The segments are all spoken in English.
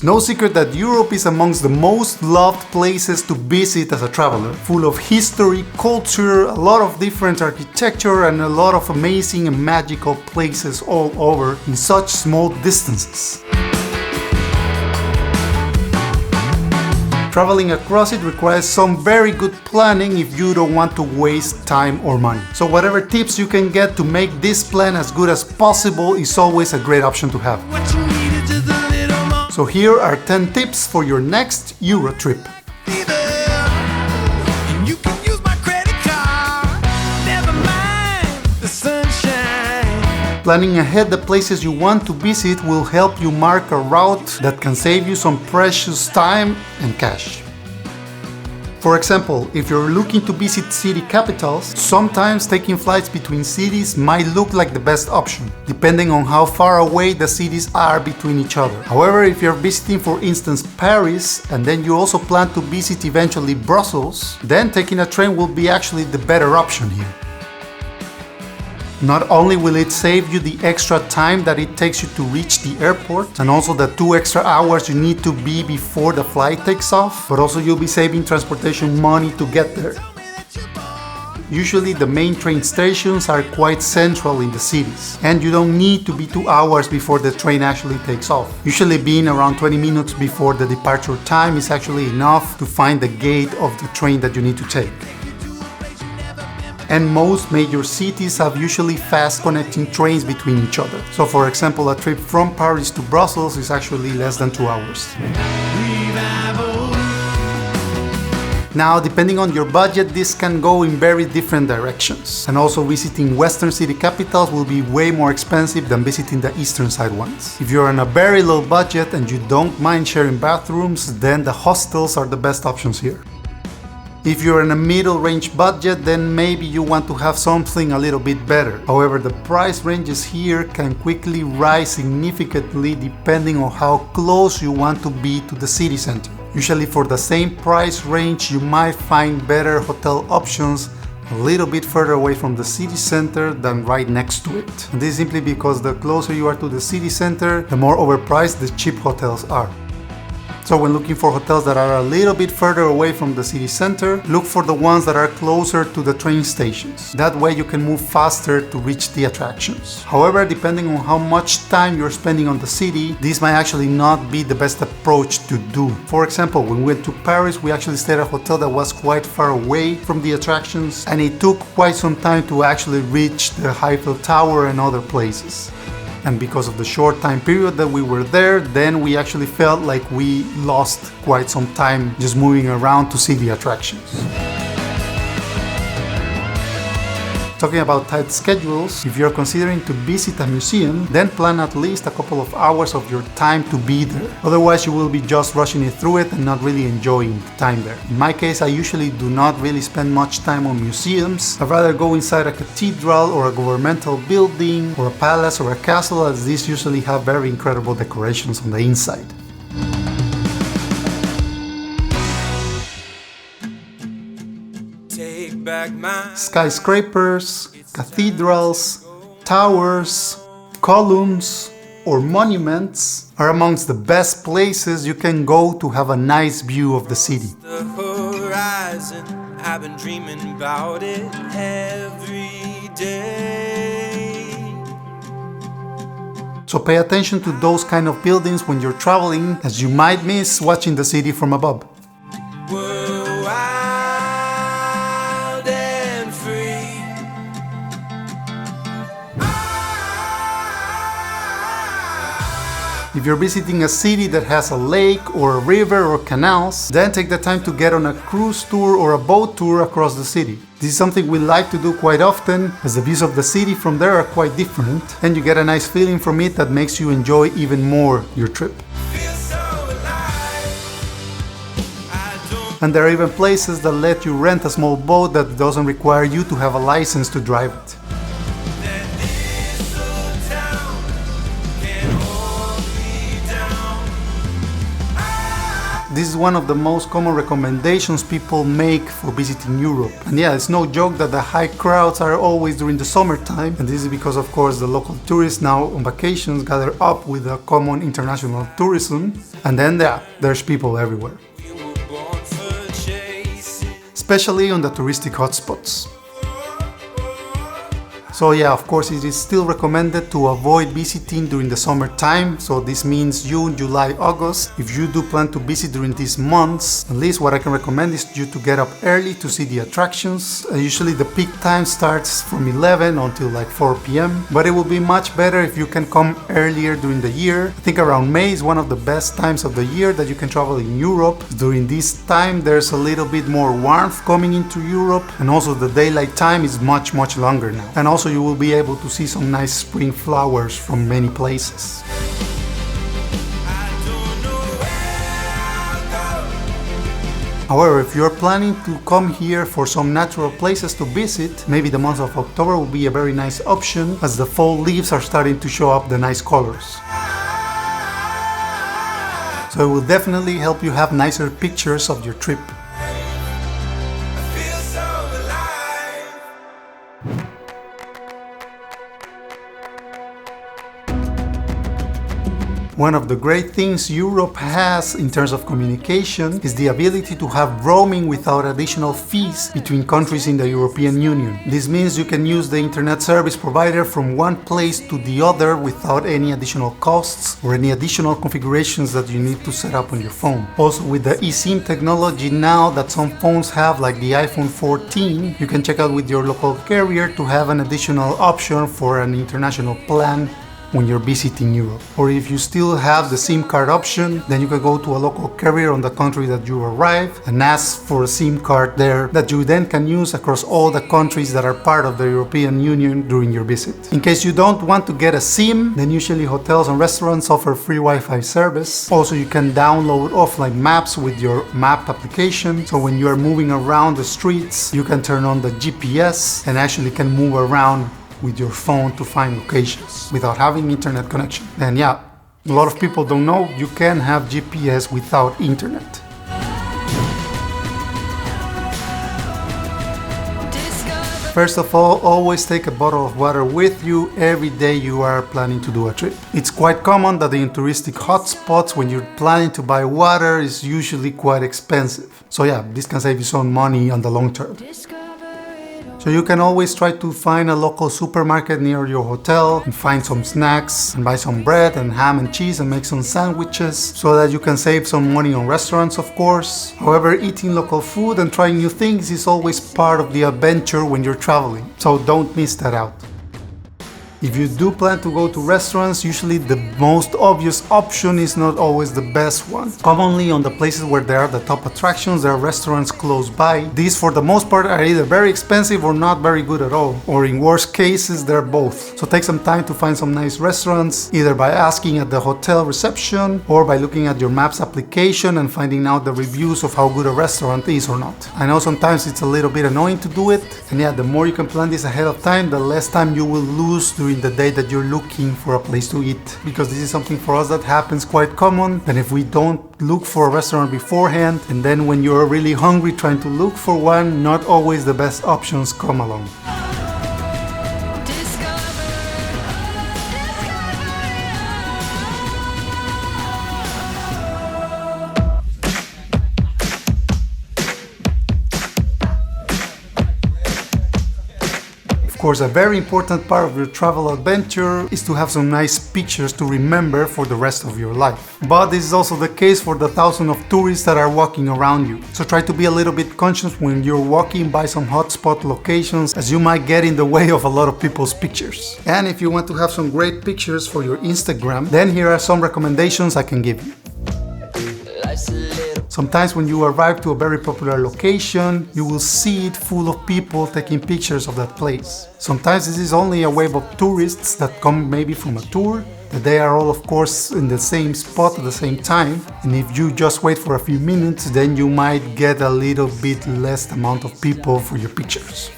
It's no secret that Europe is amongst the most loved places to visit as a traveler, full of history, culture, a lot of different architecture and a lot of amazing and magical places all over in such small distances. Traveling across it requires some very good planning if you don't want to waste time or money. So whatever tips you can get to make this plan as good as possible is always a great option to have. So here are 10 tips for your next Eurotrip. Planning ahead the places you want to visit will help you mark a route that can save you some precious time and cash. For example, if you're looking to visit city capitals, sometimes taking flights between cities might look like the best option, depending on how far away the cities are between each other. However, if you're visiting, for instance, Paris, and then you also plan to visit eventually Brussels, then taking a train will be actually the better option here. Not only will it save you the extra time that it takes you to reach the airport and also the 2 extra hours you need to be before the flight takes off, but also you'll be saving transportation money to get there. Usually the main train stations are quite central in the cities and you don't need to be 2 hours before the train actually takes off. Usually being around 20 minutes before the departure time is actually enough to find the gate of the train that you need to take. And most major cities have usually fast connecting trains between each other. So for example, a trip from Paris to Brussels is actually less than 2 hours. Now, depending on your budget, this can go in very different directions. And also visiting western city capitals will be way more expensive than visiting the eastern side ones. If you're on a very low budget and you don't mind sharing bathrooms, then the hostels are the best options here. If you're in a middle range budget, then maybe you want to have something a little bit better. However, the price ranges here can quickly rise significantly depending on how close you want to be to the city center. Usually for the same price range, you might find better hotel options a little bit further away from the city center than right next to it. And this is simply because the closer you are to the city center, the more overpriced the cheap hotels are. So when looking for hotels that are a little bit further away from the city center, look for the ones that are closer to the train stations. That way you can move faster to reach the attractions. However, depending on how much time you're spending on the city, this might actually not be the best approach to do. For example, when we went to Paris, we actually stayed at a hotel that was quite far away from the attractions, and it took quite some time to actually reach the Eiffel Tower and other places. And because of the short time period that we were there, then we actually felt like we lost quite some time just moving around to see the attractions. Talking about tight schedules, if you're considering to visit a museum, then plan at least a couple of hours of your time to be there. Otherwise, you will be just rushing it through it and not really enjoying the time there. In my case, I usually do not really spend much time on museums. I'd rather go inside a cathedral or a governmental building or a palace or a castle, as these usually have very incredible decorations on the inside. Skyscrapers, cathedrals, towers, columns, or monuments are amongst the best places you can go to have a nice view of the city. The horizon, I've been dreaming about it every day. So pay attention to those kind of buildings when you're traveling, as you might miss watching the city from above. We're wild and free. If you're visiting a city that has a lake or a river or canals, then take the time to get on a cruise tour or a boat tour across the city. This is something we like to do quite often, as the views of the city from there are quite different, and you get a nice feeling from it that makes you enjoy even more your trip. And there are even places that let you rent a small boat that doesn't require you to have a license to drive it. This is one of the most common recommendations people make for visiting Europe. And yeah, it's no joke that the high crowds are always during the summertime, and this is because of course the local tourists now on vacations gather up with the common international tourism, and then there's people everywhere, especially on the touristic hotspots. So yeah, of course it is still recommended to avoid visiting during the summertime, so this means June, July, August. If you do plan to visit during these months, at least what I can recommend is you to get up early to see the attractions. Usually the peak time starts from 11 until like 4 p.m. But it will be much better if you can come earlier during the year. I think around May is one of the best times of the year that you can travel in Europe. During this time there's a little bit more warmth coming into Europe, and also the daylight time is much longer now. And also you will be able to see some nice spring flowers from many places. However, if you're planning to come here for some natural places to visit, maybe the month of October will be a very nice option, as the fall leaves are starting to show up the nice colors. So it will definitely help you have nicer pictures of your trip. One of the great things Europe has in terms of communication is the ability to have roaming without additional fees between countries in the European Union. This means you can use the internet service provider from one place to the other without any additional costs or any additional configurations that you need to set up on your phone. Also, with the eSIM technology now that some phones have, like the iPhone 14, you can check out with your local carrier to have an additional option for an international plan when you're visiting Europe. Or if you still have the SIM card option, then you can go to a local carrier on the country that you arrive and ask for a SIM card there that you then can use across all the countries that are part of the European Union during your visit. In case you don't want to get a SIM, then usually hotels and restaurants offer free Wi-Fi service. Also, you can download offline maps with your map application, so when you are moving around the streets, you can turn on the GPS and actually can move around with your phone to find locations without having internet connection. And yeah, a lot of people don't know you can have GPS without internet. First of all, always take a bottle of water with you every day you are planning to do a trip. It's quite common that in touristic hotspots, when you're planning to buy water, is usually quite expensive. So yeah, this can save you some money on the long term. So you can always try to find a local supermarket near your hotel and find some snacks and buy some bread and ham and cheese and make some sandwiches so that you can save some money on restaurants, of course. However, eating local food and trying new things is always part of the adventure when you're traveling, so don't miss that out. If you do plan to go to restaurants, usually the most obvious option is not always the best one. Commonly on the places where there are the top attractions, there are restaurants close by. These for the most part are either very expensive or not very good at all, or in worst cases they're both. So take some time to find some nice restaurants, either by asking at the hotel reception or by looking at your Maps application and finding out the reviews of how good a restaurant is or not. I know sometimes it's a little bit annoying to do it, and yeah, the more you can plan this ahead of time, the less time you will lose during the day that you're looking for a place to eat, because this is something for us that happens quite common. And if we don't look for a restaurant beforehand, and then when you're really hungry trying to look for one, not always the best options come along. Of course, a very important part of your travel adventure is to have some nice pictures to remember for the rest of your life. But this is also the case for the thousands of tourists that are walking around you. So try to be a little bit conscious when you're walking by some hotspot locations, as you might get in the way of a lot of people's pictures. And if you want to have some great pictures for your Instagram, then here are some recommendations I can give you. Sometimes when you arrive to a very popular location, you will see it full of people taking pictures of that place. Sometimes this is only a wave of tourists that come maybe from a tour, that they are all of course in the same spot at the same time, and if you just wait for a few minutes, then you might get a little bit less amount of people for your pictures.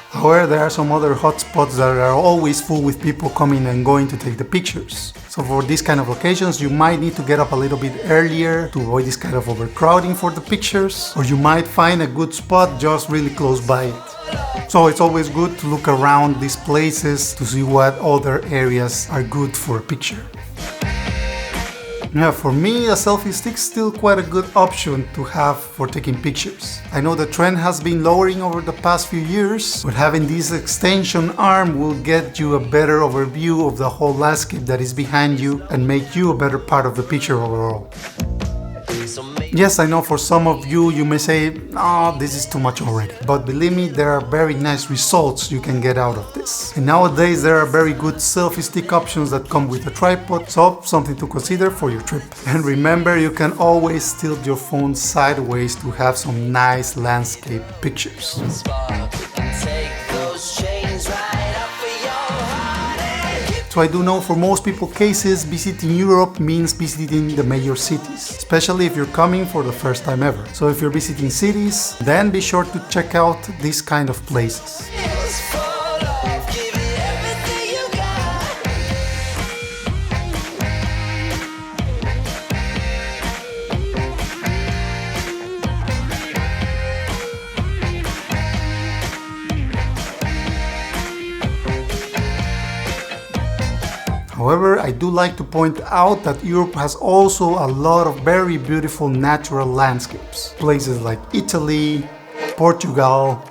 However, there are some other hotspots that are always full with people coming and going to take the pictures. So for these kind of occasions, you might need to get up a little bit earlier to avoid this kind of overcrowding for the pictures, or you might find a good spot just really close by it. So it's always good to look around these places to see what other areas are good for a picture. Yeah, for me, a selfie stick is still quite a good option to have for taking pictures. I know the trend has been lowering over the past few years, but having this extension arm will get you a better overview of the whole landscape that is behind you and make you a better part of the picture overall. Yes, I know for some of you, you may say, oh, this is too much already. But believe me, there are very nice results you can get out of this. And nowadays there are very good selfie stick options that come with a tripod, so something to consider for your trip. And remember, you can always tilt your phone sideways to have some nice landscape pictures. So I do know for most people cases, visiting Europe means visiting the major cities, especially if you're coming for the first time ever. So if you're visiting cities, then be sure to check out these kind of places. However, I do like to point out that Europe has also a lot of very beautiful natural landscapes. Places like Italy, Portugal,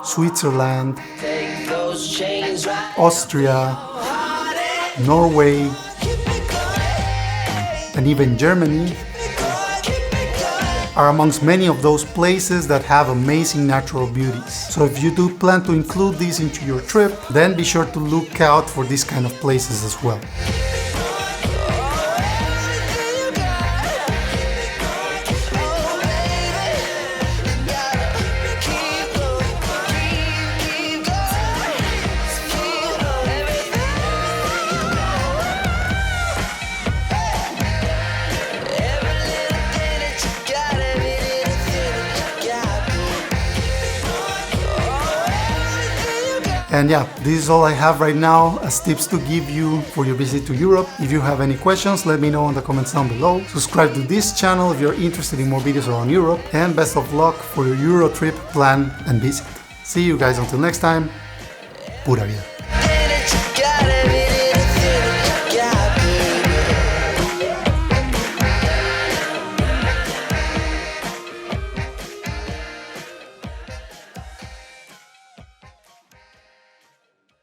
Switzerland, Austria, Norway, and even Germany are amongst many of those places that have amazing natural beauties. So if you do plan to include these into your trip, then be sure to look out for these kind of places as well. And yeah, this is all I have right now as tips to give you for your visit to Europe. If you have any questions, let me know in the comments down below. Subscribe to this channel if you're interested in more videos around Europe, and best of luck for your Euro trip plan and visit. See you guys until next time. Pura vida.